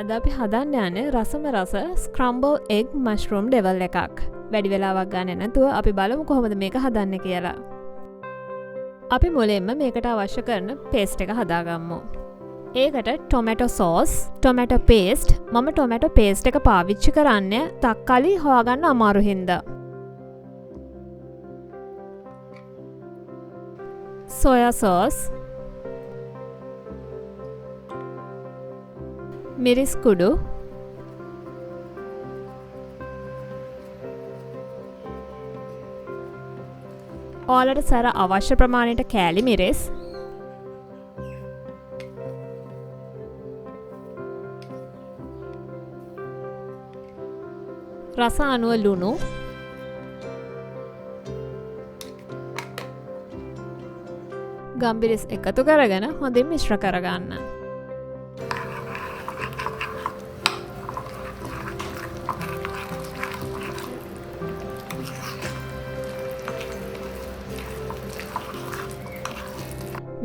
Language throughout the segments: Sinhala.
අද අපි හදන්න යන්නේ රසම රස ස්ක්‍රම්බල් එග් මෂ්රූම් ඩෙවල් එකක්. වැඩි වෙලාවක් ගන්න නැතුව අපි බලමු කොහොමද මේක හදන්න කියලා. අපි මුලින්ම මේකට අවශ්‍ය කරන පේස්ට් එක හදාගමු. ඒකට ටොමැටෝ සෝස්, ටොමැටෝ පේස්ට්, මම ටොමැටෝ පේස්ට් එක පාවිච්චි කරන්නේ තක්කාලි හොයාගන්න අමාරු හින්දා. සෝයා සෝස්, මිරිස් කුඩු, ඔයාලට සර අවශ්‍ය ප්‍රමාණයට කෑලි මිරිස්, රස අනුව ලුණු, ගම්බිරිස් එකතු කරගෙන හොඳින් මිශ්‍ර කරගන්න.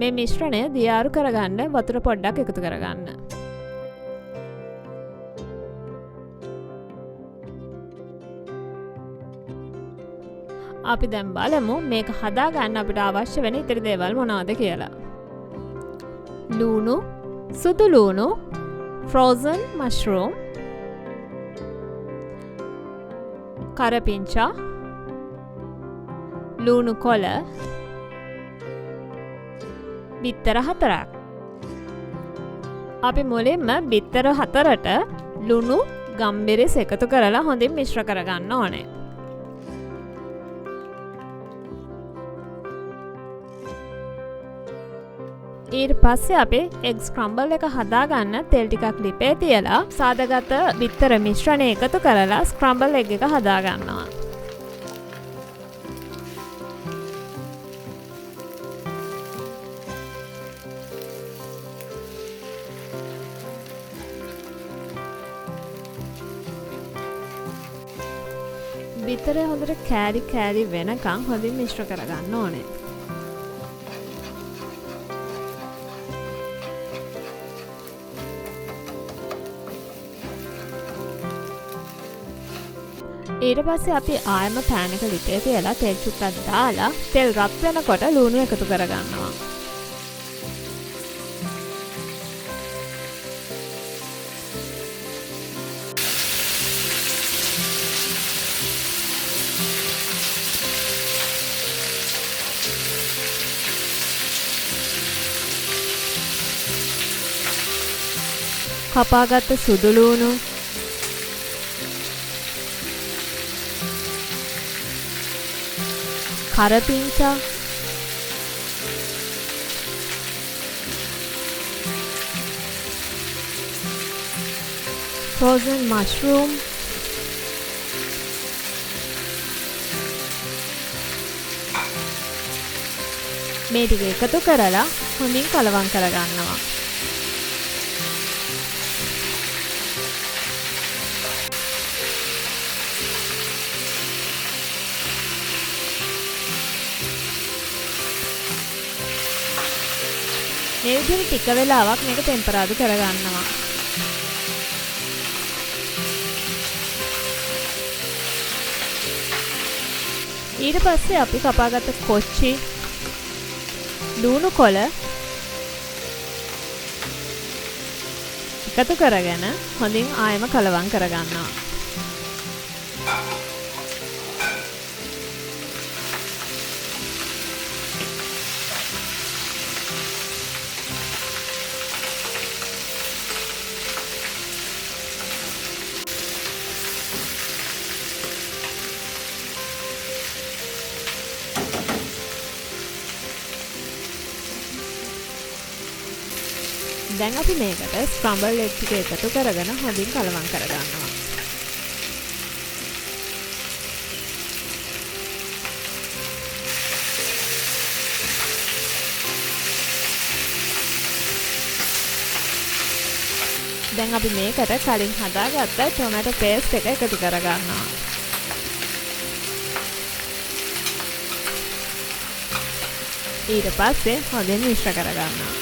මේ මිශ්‍රණය දියාරු කරගන්න වතුර පොඩ්ඩක් එකතු කරගන්න. අපි දැන් බලමු මේක හදාගන්න අපිට අවශ්‍ය වෙන ඉතිරි දේවල් මොනවද කියලා. ලුණු, සුදු ලුණු, ෆ්‍රෝසන් මෂ්රූම්, කරපිංචා, ලුණු කොළ, බිත්තර 4ක්. අපි මුලින්ම බිත්තර 4ට ලුණු ගම්බිරිස් එකතු කරලා හොඳින් මිශ්‍ර කරගන්න ඕනේ. ඊට පස්සේ අපි එග් ස්ක්‍රම්බල් එක හදාගන්න තෙල් ටිකක් ලිපේ තියලා සාදගත බිත්තර මිශ්‍රණය එකතු කරලා ස්ක්‍රම්බල් එග් එක හදාගන්නවා. බිත්තරේ හොඳට කෑලි වෙනකන් හොඳින් මිශ්‍ර කරගන්න ඕනේ. ඊට පස්සේ අපි ආයම පෑන් එක ලිපේ තියලා තෙල් චුට්ටක් දාලා තෙල් රත් වෙනකොට ලුණු එකතු කරගන්නවා. කපාගත්ත සුදු ලුණු, කරපිංචා, frozen mushroom, මේ ටික එකතු කරලා හොඳින් කලවම් කරගන්නවා. මේ විදිහට ටික වෙලාවක් මේක ටෙම්පරාදු කරගන්නවා. ඊට පස්සේ අපි කපාගත්ත කොච්චි, ලුණු කොළ එකතු කරගෙන හොඳින් ආයෙම කලවම් කරගන්නවා. දැන් අපි මේකට ස්ක්‍රම්බල් එග් ටික එකතු කරගෙන හොඳින් කලවම් කරගන්නවා. දැන් අපි මේකට කලින් හදාගත්ත ටොමැටෝ පේස්ට් එක එකතු කරගන්නවා. ඊට පස්සේ හොඳින් මිශ්‍ර කරගන්නවා.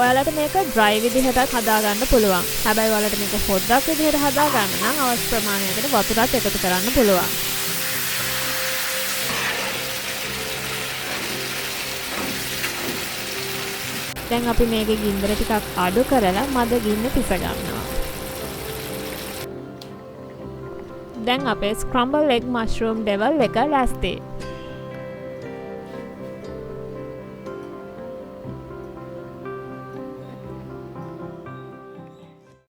ඔයාලට මේක ඩ්‍රයි විදිහටත් හදාගන්න පුළුවන්. හැබැයි ඔයාලට මේක හොද්දක් විදිහට හදාගන්න නම් අවශ්‍ය ප්‍රමාණයකට වතුරත් එකතු කරන්න පුළුවන්. දැන් අපි මේකේ ගින්දර ටිකක් අඩු කරලා මද ගින්න පිස ගන්නවා. දැන් අපේ ස්ක්‍රම්බල් එග් මෂ්රූම් ඩෙවල් එක ලෑස්ති.